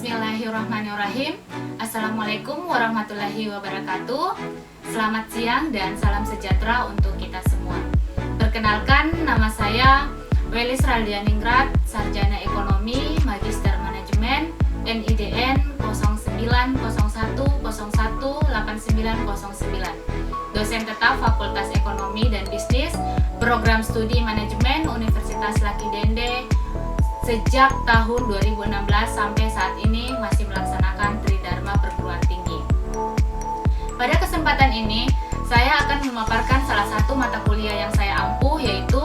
Bismillahirrahmanirrahim. Assalamualaikum warahmatullahi wabarakatuh. Selamat siang dan salam sejahtera untuk kita semua. Perkenalkan, nama saya Welis Raldianingrat, Sarjana Ekonomi, Magister Manajemen, NIDN 0901018909. Dosen tetap Fakultas Ekonomi dan Bisnis, Program Studi Manajemen Universitas Laki Dende. Sejak tahun 2016 sampai saat ini masih melaksanakan Tridharma Perguruan Tinggi. Pada kesempatan ini, saya akan memaparkan salah satu mata kuliah yang saya ampuh, yaitu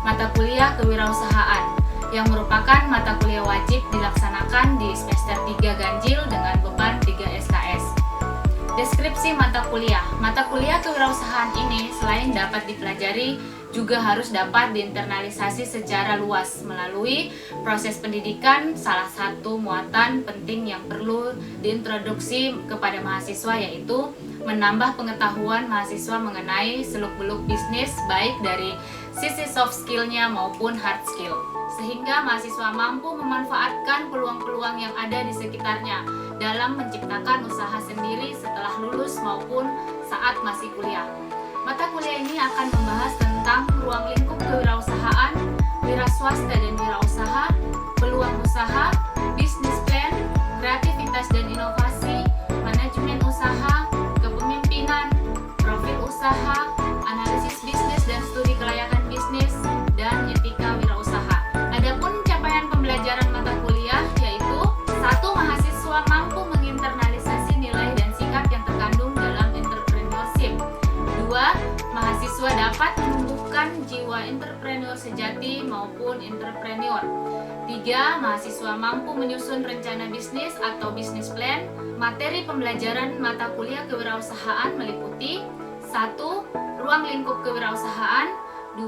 mata kuliah Kewirausahaan, yang merupakan mata kuliah wajib dilaksanakan di semester 3 ganjil dengan beban 3 SKS. Deskripsi mata kuliah Kewirausahaan ini selain dapat dipelajari, juga harus dapat diinternalisasi secara luas melalui proses pendidikan. Salah satu muatan penting yang perlu diintroduksi kepada mahasiswa yaitu menambah pengetahuan mahasiswa mengenai seluk-beluk bisnis, baik dari sisi soft skill-nya maupun hard skill, sehingga mahasiswa mampu memanfaatkan peluang-peluang yang ada di sekitarnya dalam menciptakan usaha sendiri setelah lulus maupun saat masih kuliah. Mata kuliah ini akan membahas tentang ruang lingkup kewirausahaan, wira swasta dan wirausaha, peluang usaha, bisnis plan, kreativitas dan inovasi, manajemen usaha, kepemimpinan, profil usaha, analisis bisnis dan studi kelayakan bisnis, dan etika wirausaha. Adapun capaian pembelajaran mata kuliah yaitu 1. Mahasiswa mampu menginternalisasi nilai dan sikap yang terkandung dalam entrepreneurship. 2. Mahasiswa dapat menumbuhkan jiwa entrepreneur sejati maupun entrepreneur. 3. Mahasiswa mampu menyusun rencana bisnis atau bisnis plan. Materi pembelajaran mata kuliah kewirausahaan meliputi 1. Ruang lingkup kewirausahaan. 2.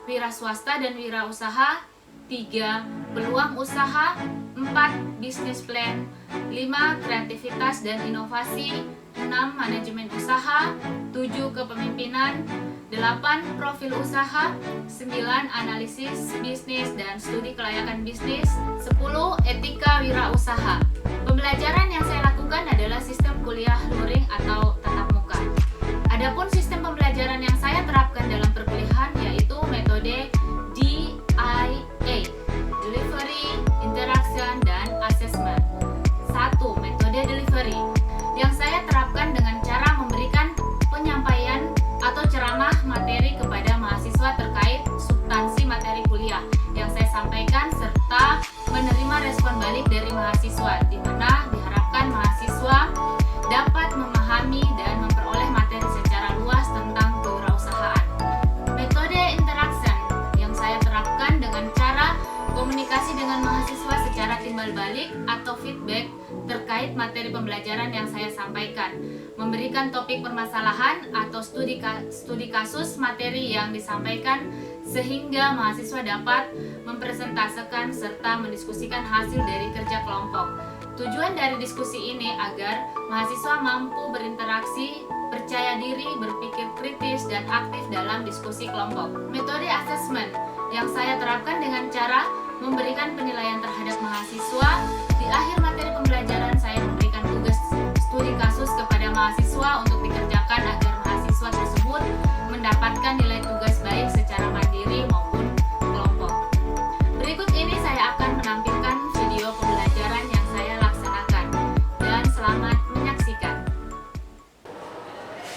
Wira swasta dan wirausaha. 3. Peluang usaha. 4. Bisnis plan. 5. Kreativitas dan inovasi. 6. Manajemen usaha. 7. Kepemimpinan. 8. Profil usaha. 9. Analisis bisnis dan studi kelayakan bisnis. 10. Etika wirausaha. Pembelajaran yang saya lakukan adalah sistem kuliah luring atau tatap muka. Adapun sistem pembelajaran yang saya terapkan dalam perkuliahan yaitu metode DIA, Delivery, Interaction, dan Assessment. 1. Metode delivery yang saya terapkan dengan cara memberikan penyampaian atau ceramah materi kepada mahasiswa terkait substansi materi kuliah yang saya sampaikan serta menerima respon balik dari mahasiswa, di mana diharapkan mahasiswa dapat memahami dan memperoleh materi secara luas tentang kewirausahaan. Metode interaction yang saya terapkan dengan cara komunikasi dengan mahasiswa secara timbal balik atau feedback terkait materi pembelajaran yang saya sampaikan, memberikan topik permasalahan atau studi kasus materi yang disampaikan sehingga mahasiswa dapat mempresentasikan serta mendiskusikan hasil dari kerja kelompok. Tujuan dari diskusi ini agar mahasiswa mampu berinteraksi, percaya diri, berpikir kritis, dan aktif dalam diskusi kelompok. Metode assessment yang saya terapkan dengan cara memberikan penilaian terhadap mahasiswa. Di akhir materi pembelajaran saya memberikan tugas studi kasus kepada mahasiswa untuk dikerjakan agar mahasiswa tersebut mendapatkan nilai tugas baik secara mandiri maupun kelompok. Berikut ini saya akan menampilkan video pembelajaran yang saya laksanakan, dan selamat menyaksikan.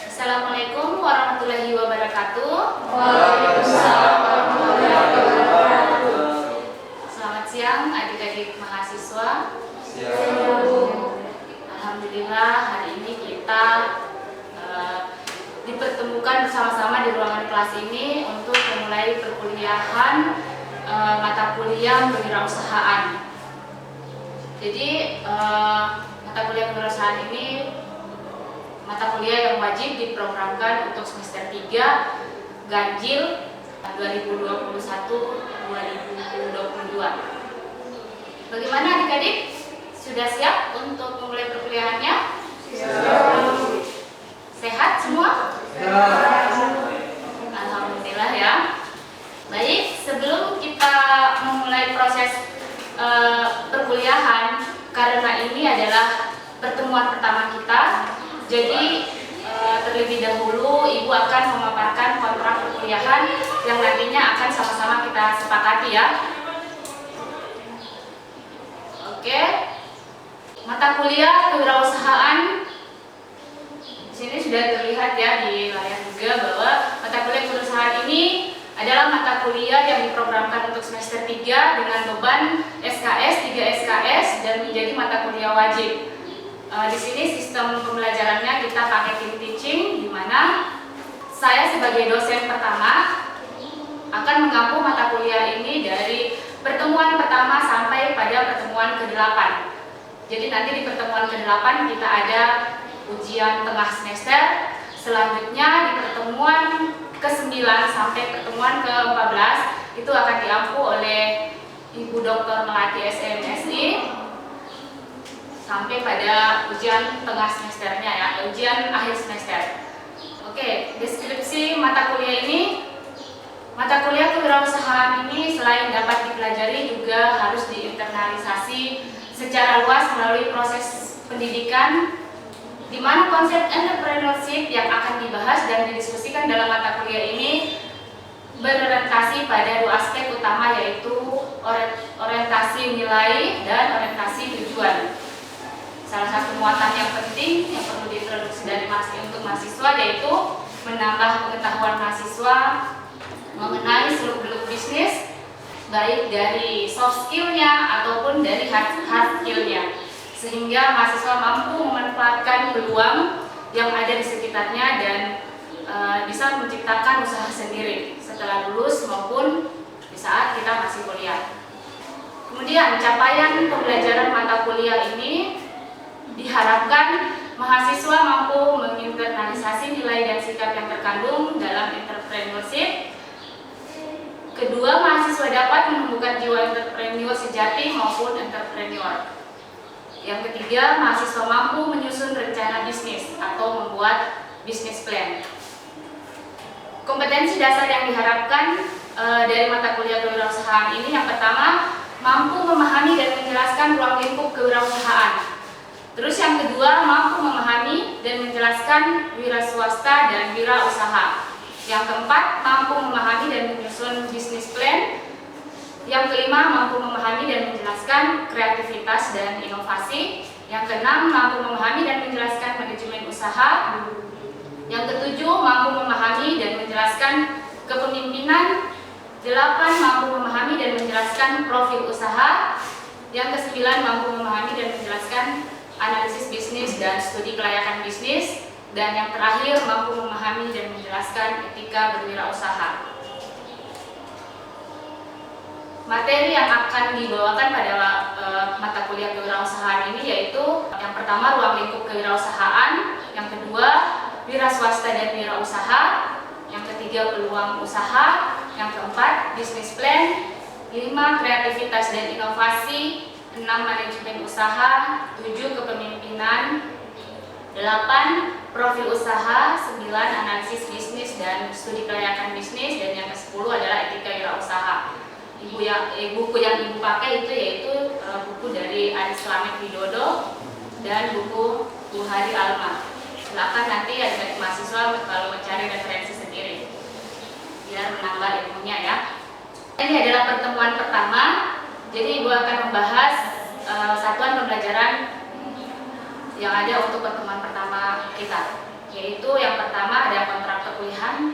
Assalamualaikum warahmatullahi wabarakatuh. Waalaikumsalam warahmatullahi wabarakatuh. Selamat siang adik-adik mahasiswa. Alhamdulillah hari ini kita dipertemukan bersama-sama di ruangan kelas ini untuk memulai perkuliahan mata kuliah kewirausahaan. Jadi mata kuliah kewirausahaan ini mata kuliah yang wajib diprogramkan untuk semester 3 ganjil 2021-2022. Bagaimana adik-adik? Sudah siap untuk memulai perkuliahannya? Siap. Sehat semua? Siap. Alhamdulillah ya. Baik, sebelum kita memulai proses perkuliahan, karena ini adalah pertemuan pertama kita. Jadi terlebih dahulu Ibu akan memaparkan kontrak perkuliahan yang nantinya akan sama-sama kita sepakati ya. Oke. Mata kuliah kewirausahaan di sini sudah terlihat ya di layar juga bahwa mata kuliah kewirausahaan ini adalah mata kuliah yang diprogramkan untuk semester 3 dengan beban SKS 3 SKS dan menjadi mata kuliah wajib. Di sini sistem pembelajarannya kita pakai team teaching, di mana saya sebagai dosen pertama akan mengampu mata kuliah ini dari pertemuan pertama sampai pada pertemuan ke-8. Jadi nanti di pertemuan ke-8 kita ada ujian tengah semester. Selanjutnya di pertemuan ke-9 sampai pertemuan ke-14 itu akan diampu oleh Ibu Dr. Melati SMSI sampai pada ujian tengah semesternya ya, ujian akhir semester. Oke, deskripsi mata kuliah ini. Mata kuliah kewirausahaan ini selain dapat dipelajari juga harus diinternalisasi secara luas melalui proses pendidikan, di mana konsep entrepreneurship yang akan dibahas dan didiskusikan dalam mata kuliah ini berorientasi pada dua aspek utama, yaitu orientasi nilai dan orientasi tujuan. Salah satu muatan yang penting yang perlu diintroduksi dari untuk mahasiswa yaitu menambah pengetahuan mahasiswa mengenai seluk-beluk bisnis, baik dari soft skill-nya ataupun dari hard skill-nya, sehingga mahasiswa mampu memanfaatkan peluang yang ada di sekitarnya dan bisa menciptakan usaha sendiri setelah lulus maupun di saat kita masih kuliah. Kemudian capaian pembelajaran mata kuliah ini diharapkan mahasiswa mampu menginternalisasi nilai dan sikap yang terkandung dalam entrepreneurship. Kedua, mahasiswa dapat menumbuhkan jiwa entrepreneur sejati maupun entrepreneur. Yang ketiga, mahasiswa mampu menyusun rencana bisnis atau membuat bisnis plan. Kompetensi dasar yang diharapkan dari mata kuliah kewirausahaan ini, yang pertama, mampu memahami dan menjelaskan ruang lingkup kewirausahaan. Terus yang kedua, mampu memahami dan menjelaskan wira swasta dan wira usaha. Yang keempat, mampu memahami dan menyusun bisnis plan. Yang kelima, mampu memahami dan menjelaskan kreativitas dan inovasi. Yang keenam, mampu memahami dan menjelaskan manajemen usaha. Yang ketujuh, mampu memahami dan menjelaskan kepemimpinan. 8, mampu memahami dan menjelaskan profil usaha. Yang kesembilan, mampu memahami dan menjelaskan analisis bisnis dan studi kelayakan bisnis. Dan yang terakhir, mampu memahami dan menjelaskan etika berwirausaha. Materi yang akan dibawakan pada mata kuliah kewirausahaan ini yaitu yang pertama, ruang lingkup kewirausahaan. Yang kedua, wira swasta dan wirausaha. Yang ketiga, peluang usaha. Yang keempat, bisnis plan. 5, kreativitas dan inovasi. 6, manajemen usaha. 7, kepemimpinan. 8, profil usaha. 9, analisis bisnis dan studi kelayakan bisnis. Dan yang ke-10 adalah etika wirausaha. Buku yang Ibu pakai itu yaitu buku dari Aris Slamet Widodo dan buku Bu Hari Alma. Silakan nanti adik-adik mahasiswa kalau mencari referensi sendiri biar menambah ilmunya ya. Ini adalah pertemuan pertama, jadi Ibu akan membahas satuan pembelajaran yang ada untuk pertemuan pertama kita, yaitu yang pertama ada kontrak perkuliahan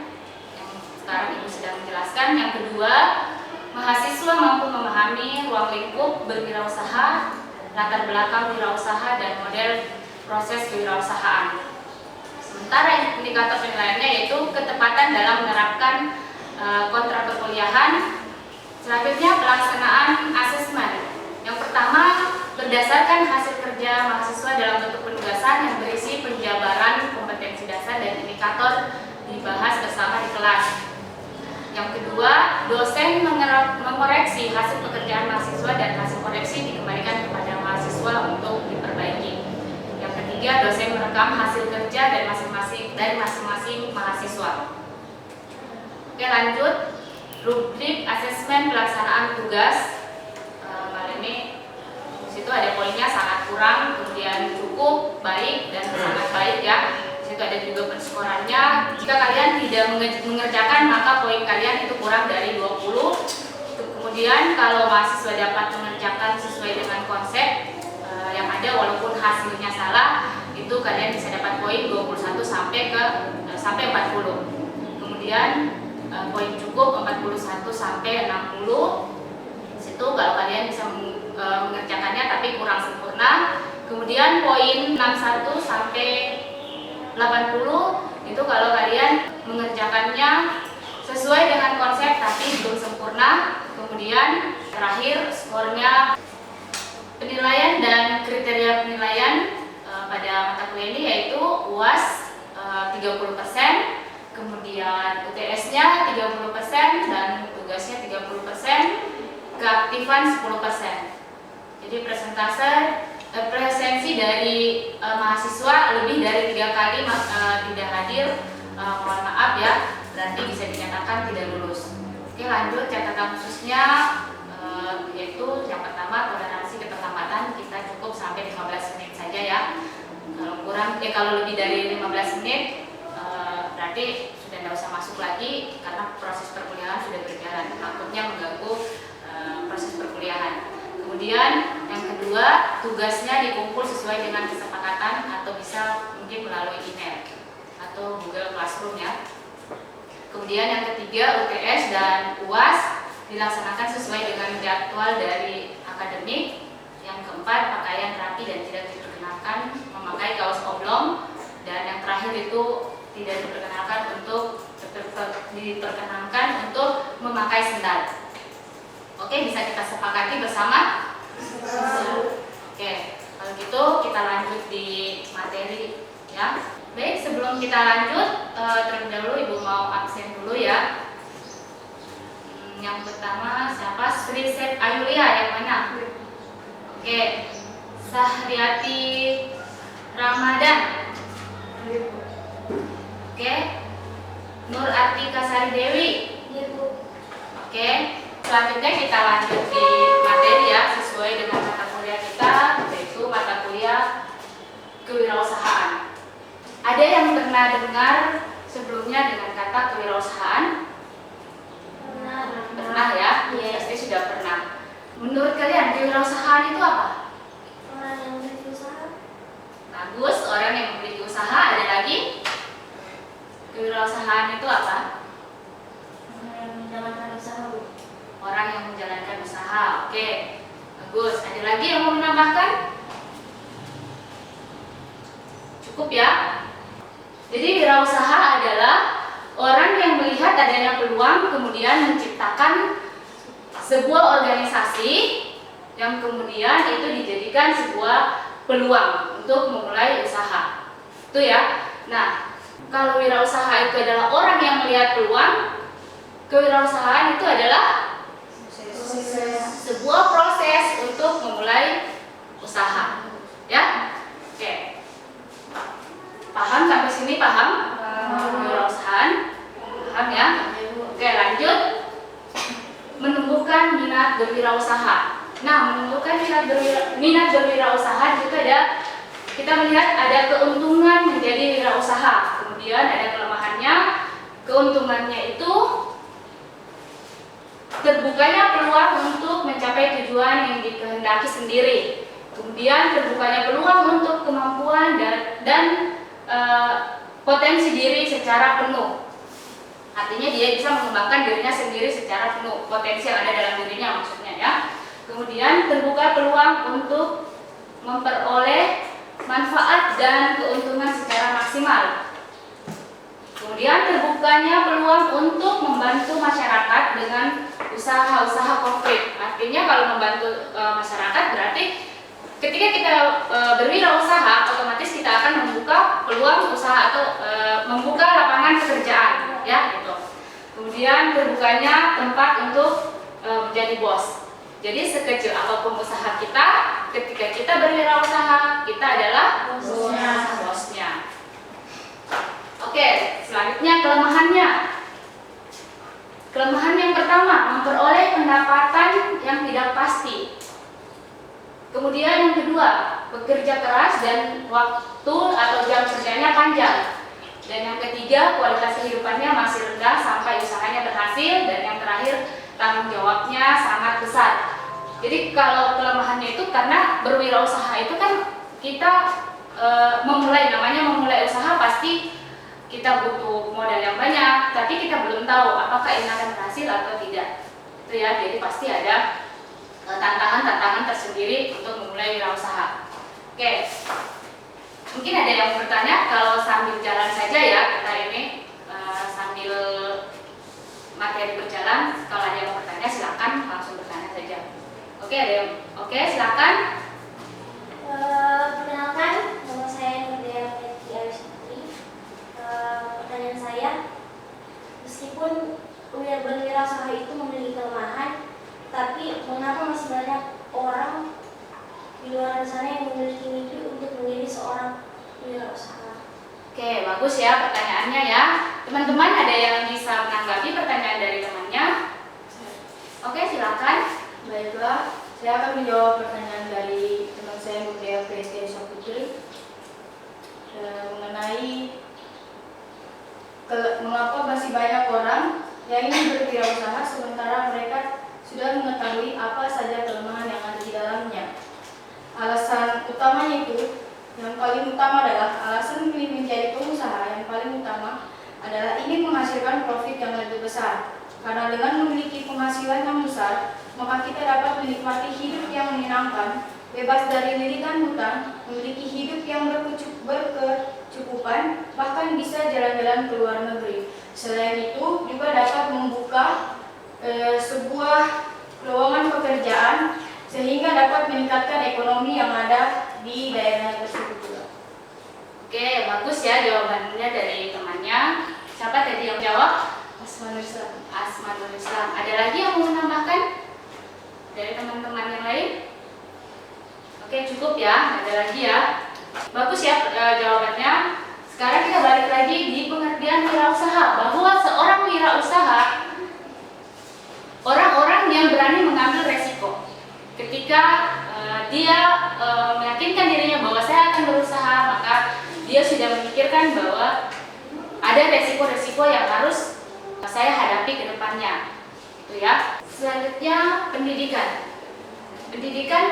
yang sekarang Ibu sedang menjelaskan. Yang kedua, mahasiswa mampu memahami ruang lingkup berwirausaha, latar belakang wirausaha dan model proses kewirausahaan. Sementara indikator penilaiannya yaitu ketepatan dalam menerapkan kontrak perkuliahan. Selanjutnya pelaksanaan asesmen. Yang pertama, berdasarkan hasil kerja mahasiswa dalam bentuk penugasan yang berisi penjabaran kompetensi dasar dan indikator dibahas bersama di kelas. Yang kedua, dosen mengoreksi hasil pekerjaan mahasiswa dan hasil koreksi dikembalikan kepada mahasiswa untuk diperbaiki. Yang ketiga, dosen merekam hasil kerja dari masing-masing mahasiswa. Oke, lanjut. Rubrik asesmen pelaksanaan tugas. Kali ini situ ada poinnya sangat kurang, kemudian cukup, baik, dan sangat baik ya. Di situ ada juga penskorannya. Jika kalian tidak mengerjakan maka poin kalian itu kurang dari 20. Kemudian kalau mahasiswa dapat mengerjakan sesuai dengan konsep yang ada walaupun hasilnya salah, itu kalian bisa dapat poin 21 sampai 40. Kemudian poin cukup 41 sampai 60. Situ kalau kalian bisa mengerjakannya tapi kurang sempurna. Kemudian poin 61 sampai 80 itu kalau kalian mengerjakannya sesuai dengan konsep tapi belum sempurna. Kemudian terakhir skornya penilaian dan kriteria penilaian pada mata kuliah ini yaitu UAS 30%, kemudian UTS-nya 30% dan tugasnya 30%, keaktifan 10%. Jadi presensi dari mahasiswa lebih dari 3 kali tidak hadir, mohon maaf ya, berarti bisa dinyatakan tidak lulus. Oke, lanjut catatan khususnya yaitu yang pertama toleransi keterlambatan kita cukup sampai 15 menit saja ya. Kalau lebih dari 15 menit berarti sudah tidak usah masuk lagi karena proses perkuliahan sudah berjalan, takutnya mengganggu proses perkuliahan. Kemudian yang kedua, tugasnya dikumpul sesuai dengan kesepakatan atau bisa mungkin melalui email atau Google Classroom ya. Kemudian yang ketiga, UTS dan UAS dilaksanakan sesuai dengan jadwal dari akademik. Yang keempat, pakaian rapi dan tidak diperkenalkan memakai kaos oblong. Dan yang terakhir itu tidak diperkenalkan untuk memakai sendal. Oke, bisa kita sepakati bersama? Oke, kalau gitu kita lanjut di materi ya. Baik, sebelum kita lanjut, terlebih dahulu Ibu mau absen dulu ya. Yang pertama siapa? Sri Set Ayulia, yang mana? Oke, Sahriati Ramadan. Oke, Nur Atika Sari Dewi. Oke, selanjutnya kita lanjut di materi ya, sesuai dengan mata kuliah kita, yaitu mata kuliah kewirausahaan. Ada yang pernah dengar sebelumnya dengan kata kewirausahaan? Pernah ya? Pasti sudah pernah. Menurut kalian kewirausahaan itu apa? Orang yang memiliki usaha. Bagus, orang yang memiliki usaha. Ada lagi? Kewirausahaan itu apa? Orang yang menjalankan usaha. Orang yang menjalankan usaha. Oke, bagus. Ada lagi yang mau menambahkan? Cukup ya? Jadi wirausaha adalah orang yang melihat adanya peluang kemudian menciptakan sebuah organisasi yang kemudian itu dijadikan sebuah peluang untuk memulai usaha. Itu ya. Nah, kalau wirausaha itu adalah orang yang melihat peluang, kewirausahaan itu adalah sebuah proses untuk memulai usaha. Ya? Oke. Paham sampai sini, paham? Kewirausahaan? Paham ya? Oke, lanjut. Menumbuhkan minat berwirausaha. Nah, menumbuhkan minat berwirausaha juga ada, kita melihat ada keuntungan menjadi wirausaha. Kemudian ada kelemahannya. Keuntungannya itu terbukanya peluang untuk mencapai tujuan yang dikehendaki sendiri. Kemudian terbukanya peluang untuk kemampuan dan potensi diri secara penuh. Artinya dia bisa mengembangkan dirinya sendiri secara penuh, potensi yang ada dalam dirinya maksudnya ya. Kemudian terbuka peluang untuk memperoleh manfaat dan keuntungan secara maksimal. Kemudian terbukanya peluang untuk membantu masyarakat dengan usaha-usaha konkret. Artinya kalau membantu masyarakat berarti ketika kita berwirausaha, otomatis kita akan membuka peluang usaha atau membuka lapangan pekerjaan, ya gitu. Kemudian terbukanya tempat untuk menjadi bos. Jadi sekecil apapun usaha kita, ketika kita berwirausaha, kita adalah bosnya. Oke, selanjutnya kelemahannya. Kelemahan yang pertama, memperoleh pendapatan yang tidak pasti. Kemudian yang kedua, bekerja keras dan waktu atau jam kerjanya panjang. Dan yang ketiga, kualitas kehidupannya masih rendah sampai usahanya berhasil. Dan yang terakhir, tanggung jawabnya sangat besar. Jadi kalau kelemahannya itu karena berwirausaha itu kan kita namanya memulai usaha pasti kita butuh modal yang banyak, tapi kita belum tahu apakah ini akan berhasil atau tidak. Itu ya, jadi pasti ada tantangan-tantangan tersendiri untuk memulai wirausaha. Oke, mungkin ada yang bertanya, kalau sambil jalan saja ya kita ini sambil materi berjalan, kalau ada yang bertanya silakan langsung bertanya saja. Oke, ada yang silakan. Perkenalkan, nama saya Nurdea Preti Arishitri. Pertanyaan saya, meskipun berwirausaha itu memiliki kelemahan, tapi mengapa masih banyak orang di luar sana yang memiliki mimpi untuk menjadi seorang wirausaha? Oke, bagus ya pertanyaannya ya. Teman-teman ada yang bisa menanggapi pertanyaan dari temannya? Oke, silakan. Baiklah, saya akan menjawab pertanyaan dari teman saya Nurdea Preti Arishitri mengenai mengapa masih banyak orang yang ingin berwirausaha sementara mereka sudah mengetahui apa saja kelemahan yang ada di dalamnya. Alasan utamanya itu, yang paling utama adalah alasan memilih menjadi pengusaha yang paling utama adalah ingin menghasilkan profit yang lebih besar. Karena dengan memiliki penghasilan yang besar, maka kita dapat menikmati hidup yang menyenangkan, bebas dari lirikan hutang, memiliki hidup yang berkecukupan, bahkan bisa jalan-jalan ke luar negeri. Selain itu, juga dapat membuka sebuah lowongan pekerjaan sehingga dapat meningkatkan ekonomi yang ada di daerah tersebut juga. Oke, bagus ya jawabannya dari temannya. Siapa tadi yang jawab? Asmanul Islam. Asmanul Islam. Ada lagi yang mau menambahkan dari teman-teman yang lain? Oke, cukup ya. Ada lagi ya. Bagus ya jawabannya. Sekarang kita balik lagi di pengertian wirausaha, bahwa seorang wirausaha orang-orang yang berani mengambil resiko. Ketika dia meyakinkan dirinya bahwa saya akan berusaha, maka dia sudah memikirkan bahwa ada resiko-resiko yang harus saya hadapi ke depannya. Itu ya. Selanjutnya pendidikan. Pendidikan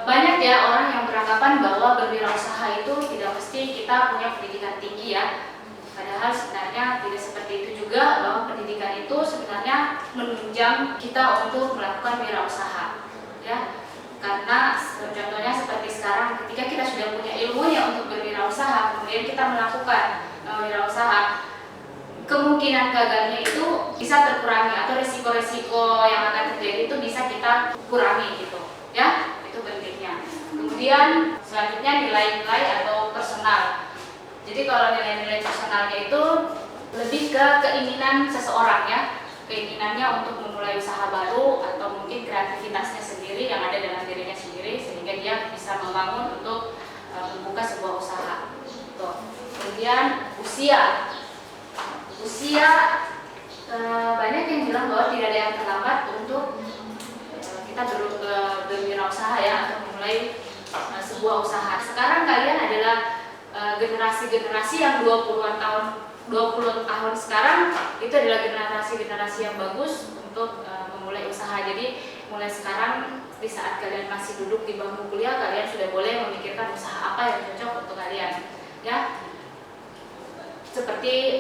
banyak ya orang yang beranggapan bahwa berwirausaha itu tidak mesti kita punya pendidikan tinggi ya. Padahal sebenarnya tidak seperti itu juga, bahwa pendidikan itu sebenarnya menunjang kita untuk melakukan wirausaha. Ya, karena contohnya seperti sekarang, ketika kita sudah punya ilmunya untuk berwirausaha, kemudian kita melakukan wirausaha, kemungkinan gagalnya itu bisa terkurangi atau resiko-resiko yang akan terjadi itu bisa kita kurangi gitu. Ya, itu pentingnya. Kemudian selanjutnya nilai-nilai atau personal. Jadi kalau nilai-nilai personalnya itu lebih ke keinginan seseorang ya, keinginannya untuk memulai usaha baru atau mungkin kreativitasnya sendiri yang ada dalam dirinya sendiri sehingga dia bisa membangun untuk membuka sebuah usaha. Tuh. Kemudian usia banyak yang bilang bahwa tidak ada yang terlambat untuk kita berwirausaha ya, atau memulai sebuah usaha. Sekarang kalian adalah generasi-generasi yang 20 tahun sekarang, itu adalah generasi yang bagus untuk memulai usaha. Jadi mulai sekarang, di saat kalian masih duduk di bangku kuliah, kalian sudah boleh memikirkan usaha apa yang cocok untuk kalian ya. Seperti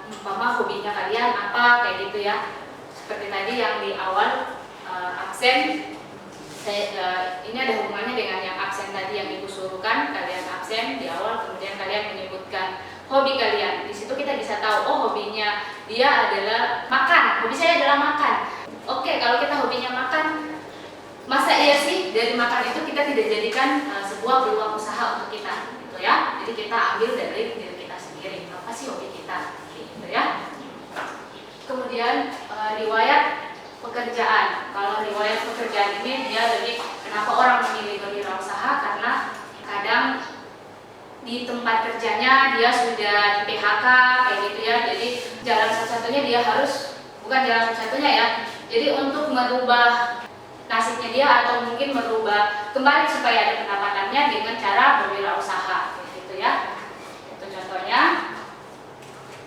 umpama hobinya kalian apa, kayak gitu ya. Seperti tadi yang di awal absen, ini ada hubungannya dengan yang absen tadi yang ibu suruhkan. Kalian absen di awal, kemudian kalian menyebutkan hobi kalian. Di situ kita bisa tahu, oh hobinya dia adalah makan, hobi saya adalah makan. Oke, kalau kita hobinya makan, masa iya sih dari makan itu kita tidak jadikan sebuah peluang usaha untuk kita, gitu ya. Jadi kita ambil dari diri kita sendiri, apa sih hobi kita, gitu ya. Kemudian riwayat pekerjaan. Kalau riwayat pekerjaan ini dia lebih, kenapa orang memilih berwirausaha, karena kadang di tempat kerjanya dia sudah di PHK kayak gitu ya. Jadi jalan satu-satunya dia harus, bukan jalan satu-satunya ya. Jadi untuk merubah nasibnya dia atau mungkin merubah kembali supaya ada pendapatannya dengan cara berwirausaha, gitu ya. Itu contohnya.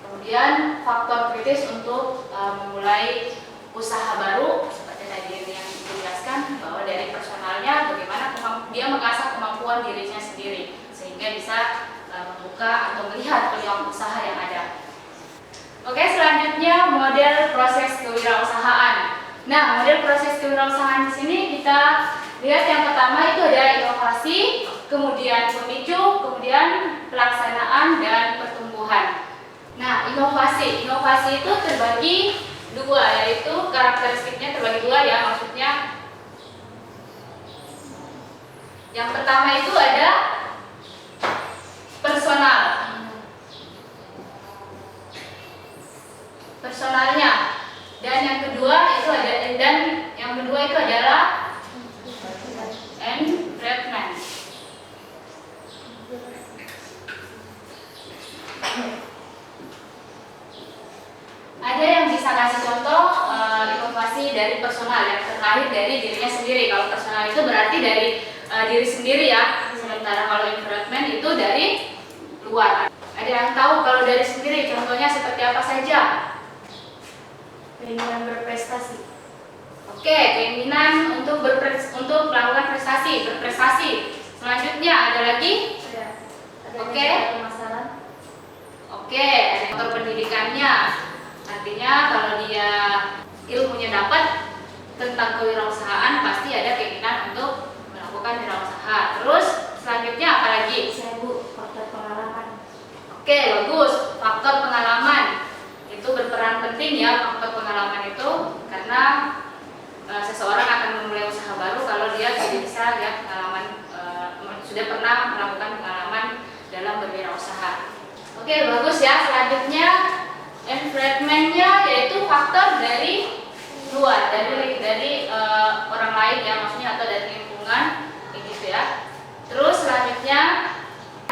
Kemudian faktor kritis untuk memulai usaha baru seperti tadi yang dijelaskan, bahwa dari personalnya bagaimana dia mengasah kemampuan dirinya sendiri sehingga bisa membuka atau melihat peluang usaha yang ada. Oke, selanjutnya model proses kewirausahaan. Nah, model proses kewirausahaan di sini kita lihat yang pertama itu ada inovasi, kemudian pemicu, kemudian pelaksanaan dan pertumbuhan. Nah, inovasi itu terbagi dua, yaitu karakteristiknya terbagi dua ya, maksudnya yang pertama itu ada personalnya, dan yang kedua itu adalah environment. Ada yang bisa kasih contoh inovasi dari personal yang terlahir dari dirinya sendiri. Kalau personal itu berarti dari diri sendiri ya, sementara kalau environment itu dari luar. Ada yang tahu kalau dari sendiri contohnya seperti apa saja? Keinginan berprestasi. Oke, keinginan untuk melakukan berprestasi. Selanjutnya ada lagi? Oke. Oke, ada faktor pendidikannya. Artinya kalau dia ilmunya dapat tentang kewirausahaan, pasti ada keinginan untuk melakukan wirausaha. Terus selanjutnya apa lagi? Faktor pengalaman. Oke, bagus. Faktor pengalaman itu berperan penting ya, faktor pengalaman itu, karena seseorang akan memulai usaha baru kalau dia sudah bisa lihat pengalaman, sudah pernah melakukan pengalaman dalam berwirausaha. Oke, bagus ya. Selanjutnya environment-nya yaitu faktor dari luar, dari orang lain ya, maksudnya atau dari lingkungan, gitu ya. Terus selanjutnya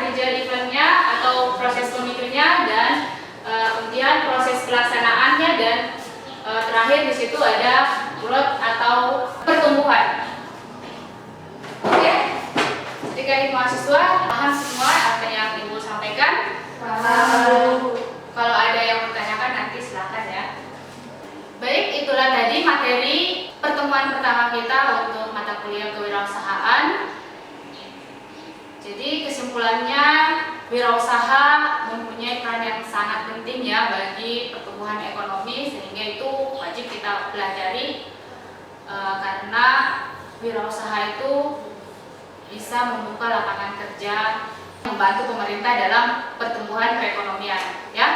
event-nya atau proses pemicunya, dan kemudian proses pelaksanaannya, dan terakhir di situ ada growth atau pertumbuhan. Oke, adik-adik mahasiswa paham semua apa yang Ibu sampaikan? Kalau ada yang bertanyakan nanti silakan ya. Baik, itulah tadi materi pertemuan pertama kita untuk mata kuliah kewirausahaan. Jadi kesimpulannya, wirausaha mempunyai peran yang sangat penting ya bagi pertumbuhan ekonomi, sehingga itu wajib kita pelajari karena wirausaha itu bisa membuka lapangan kerja, membantu pemerintah dalam pertumbuhan perekonomian ya.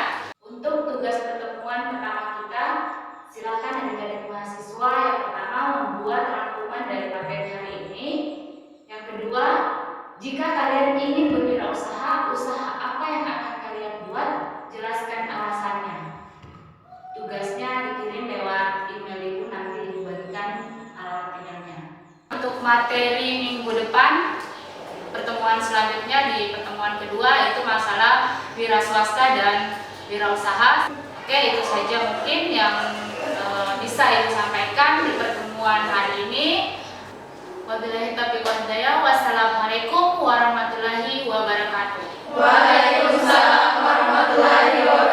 Untuk tugas pertemuan pertama kita, silakan adik-adik mahasiswa yang pertama membuat rangkuman dari materi hari ini. Yang kedua, jika kalian ingin berwirausaha, usaha apa yang akan kalian buat? Jelaskan alasannya. Tugasnya dikirim lewat email Ibu, nanti dibagikan alamat emailnya. Untuk materi minggu depan, pertemuan selanjutnya di pertemuan kedua itu masalah wira swasta dan wirausaha. Oke, itu saja mungkin yang bisa Ibu sampaikan di pertemuan hari ini. Wabillahi taufiq wal hidayah. Wassalamualaikum warahmatullahi wabarakatuh. Waalaikumsalam warahmatullahi wabarakatuh.